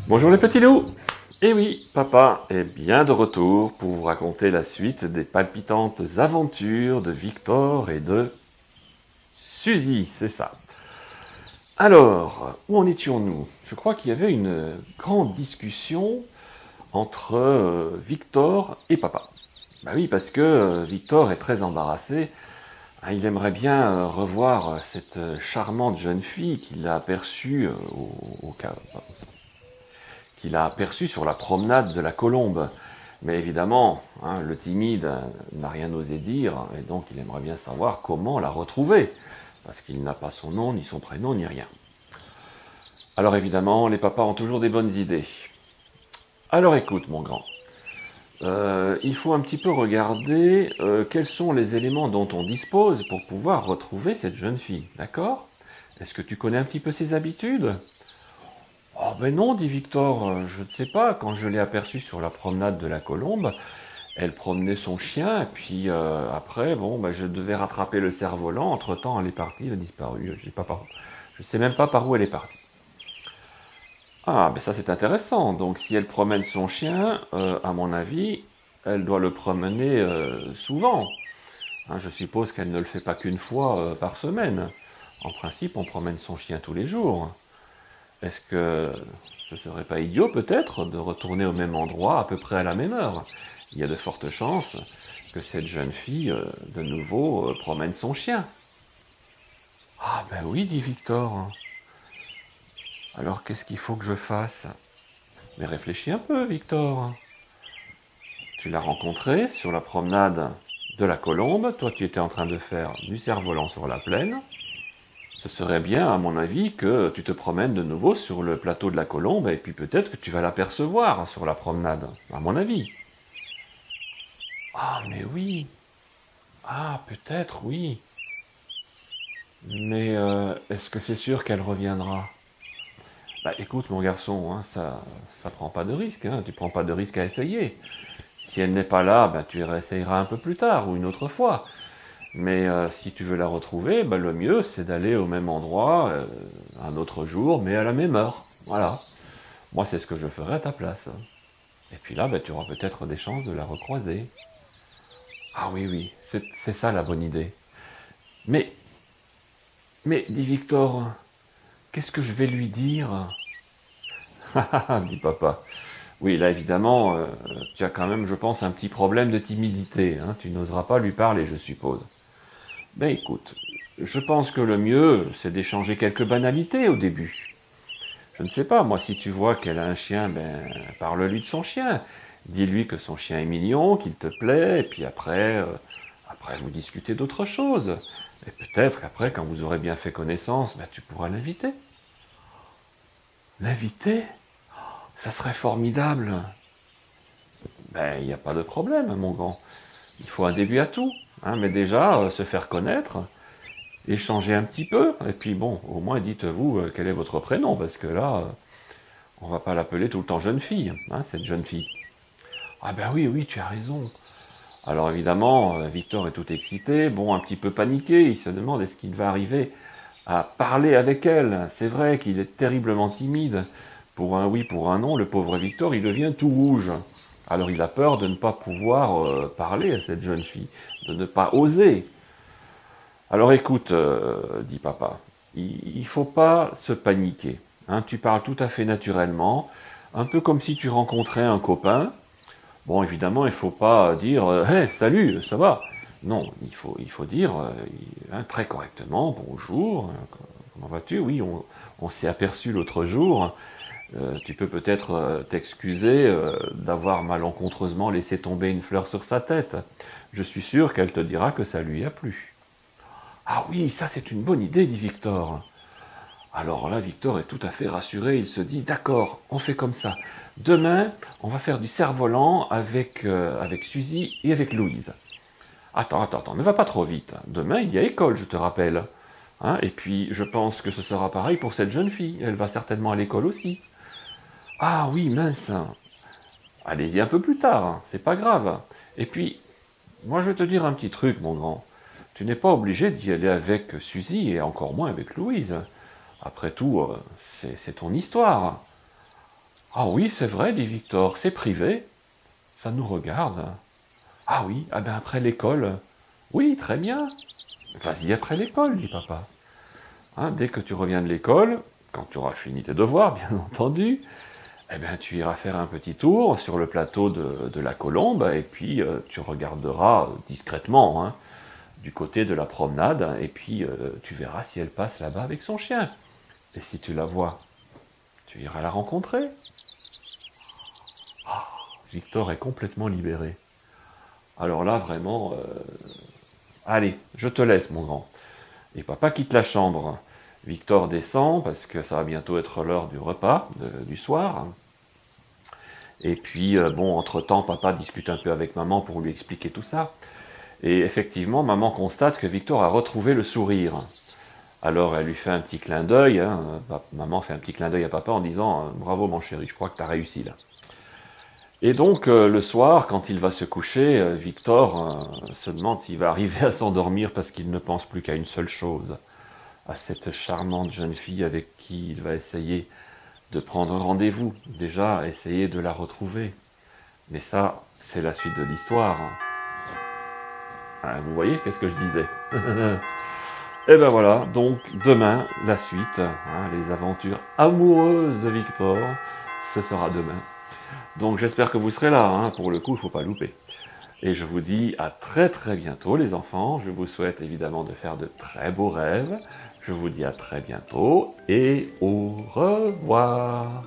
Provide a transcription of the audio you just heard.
Bonjour les petits loups. Eh oui, papa est bien de retour pour vous raconter la suite des palpitantes aventures de Victor et de Suzy, c'est ça. Alors, où en étions-nous? Je crois qu'il y avait une grande discussion entre Victor et papa. Bah oui, parce que Victor est très embarrassé. Ah, il aimerait bien revoir cette charmante jeune fille qu'il a aperçue qu'il a aperçue sur la promenade de la Colombe. Mais évidemment, hein, le timide n'a rien osé dire, et donc il aimerait bien savoir comment la retrouver, parce qu'il n'a pas son nom, ni son prénom, ni rien. Alors évidemment, les papas ont toujours des bonnes idées. Alors écoute, mon grand, il faut un petit peu regarder quels sont les éléments dont on dispose pour pouvoir retrouver cette jeune fille, d'accord? Est-ce que tu connais un petit peu ses habitudes? Oh ben non, dit Victor, je ne sais pas, quand je l'ai aperçue sur la promenade de la Colombe, elle promenait son chien, et puis après, bon, ben, je devais rattraper le cerf-volant, entre-temps elle est partie, elle a disparu, je sais même pas par où elle est partie. Ah, ben ça c'est intéressant, donc si elle promène son chien, à mon avis, elle doit le promener souvent. Hein, je suppose qu'elle ne le fait pas qu'une fois par semaine. En principe, on promène son chien tous les jours. Est-ce que ce serait pas idiot peut-être de retourner au même endroit à peu près à la même heure? Il y a de fortes chances que cette jeune fille, de nouveau, promène son chien. Ah ben oui, dit Victor. Alors qu'est-ce qu'il faut que je fasse? Mais réfléchis un peu, Victor. Tu l'as rencontrée sur la promenade de la Colombe, toi tu étais en train de faire du cerf-volant sur la plaine. Ce serait bien, à mon avis, que tu te promènes de nouveau sur le plateau de la Colombe, et puis peut-être que tu vas l'apercevoir sur la promenade, à mon avis. Ah, mais oui. Ah, peut-être, oui. Mais est-ce que c'est sûr qu'elle reviendra? Bah écoute, mon garçon, hein, ça prend pas de risque, hein, tu prends pas de risque à essayer. Si elle n'est pas là, ben, tu réessayeras un peu plus tard ou une autre fois. Mais si tu veux la retrouver, ben, le mieux c'est d'aller au même endroit, un autre jour, mais à la même heure. Voilà. Moi, c'est ce que je ferais à ta place. Et puis là, ben, tu auras peut-être des chances de la recroiser. Ah oui, oui, c'est ça la bonne idée. Mais, dit Victor, qu'est-ce que je vais lui dire? Dit papa. Oui, là, évidemment, tu as quand même, je pense, un petit problème de timidité. Hein. Tu n'oseras pas lui parler, je suppose. Ben écoute, je pense que le mieux, c'est d'échanger quelques banalités au début. Je ne sais pas, moi, si tu vois qu'elle a un chien, ben, parle-lui de son chien. Dis-lui que son chien est mignon, qu'il te plaît, et puis après vous discutez d'autre chose. Et peut-être qu'après, quand vous aurez bien fait connaissance, ben, tu pourras l'inviter. L'inviter? Ça serait formidable. Ben, il n'y a pas de problème, mon grand. Il faut un début à tout. Hein, mais déjà, se faire connaître, échanger un petit peu, et puis bon, au moins dites-vous quel est votre prénom, parce que là, on va pas l'appeler tout le temps jeune fille, hein, cette jeune fille. Ah ben oui, oui, tu as raison. Alors évidemment, Victor est tout excité, bon, un petit peu paniqué, il se demande est-ce qu'il va arriver à parler avec elle. C'est vrai qu'il est terriblement timide. Pour un oui, pour un non, le pauvre Victor, il devient tout rouge. Alors il a peur de ne pas pouvoir parler à cette jeune fille, de ne pas oser. Alors écoute, dit papa, il ne faut pas se paniquer. Hein, tu parles tout à fait naturellement, un peu comme si tu rencontrais un copain. Bon, évidemment, il ne faut pas dire hey, salut, ça va. Non, il faut dire hein, très correctement bonjour, comment vas-tu? Oui, on s'est aperçu l'autre jour. Tu peux peut-être t'excuser d'avoir malencontreusement laissé tomber une fleur sur sa tête. Je suis sûr qu'elle te dira que ça lui a plu. Ah oui, ça c'est une bonne idée, dit Victor. Alors là, Victor est tout à fait rassuré, il se dit, d'accord, on fait comme ça. Demain, on va faire du cerf-volant avec Suzy et avec Louise. Attends, ne va pas trop vite. Demain, il y a école, je te rappelle. Hein, et puis, je pense que ce sera pareil pour cette jeune fille. Elle va certainement à l'école aussi. Ah oui, mince. Allez-y un peu plus tard, hein, c'est pas grave. Et puis, moi je vais te dire un petit truc, mon grand. Tu n'es pas obligé d'y aller avec Suzy et encore moins avec Louise. Après tout, c'est ton histoire. Ah oui, c'est vrai, dit Victor, c'est privé, ça nous regarde. Ah oui, ah ben après l'école. Oui, très bien. Vas-y après l'école, dit papa. Hein, dès que tu reviens de l'école, quand tu auras fini tes devoirs, bien entendu, eh ben, tu iras faire un petit tour sur le plateau de la Colombe, et puis tu regarderas discrètement, hein, du côté de la promenade, et puis tu verras si elle passe là-bas avec son chien. Et si tu la vois, tu iras la rencontrer. Ah, Victor est complètement libéré. Alors là, vraiment, allez, je te laisse, mon grand. Et papa quitte la chambre. Victor descend, parce que ça va bientôt être l'heure du repas, du soir. Et puis, bon, entre-temps, papa discute un peu avec maman pour lui expliquer tout ça. Et effectivement, maman constate que Victor a retrouvé le sourire. Alors, elle lui fait un petit clin d'œil. Hein. Maman fait un petit clin d'œil à papa en disant bravo, mon chéri, je crois que tu as réussi là. Et donc, le soir, quand il va se coucher, Victor se demande s'il va arriver à s'endormir parce qu'il ne pense plus qu'à une seule chose, à cette charmante jeune fille avec qui il va essayer de prendre rendez-vous. Déjà, essayer de la retrouver. Mais ça, c'est la suite de l'histoire. Ah, vous voyez, qu'est-ce que je disais? Et ben voilà, donc demain, la suite, hein, les aventures amoureuses de Victor, ce sera demain. Donc j'espère que vous serez là, hein, pour le coup, il ne faut pas louper. Et je vous dis à très très bientôt les enfants, je vous souhaite évidemment de faire de très beaux rêves, je vous dis à très bientôt et au revoir.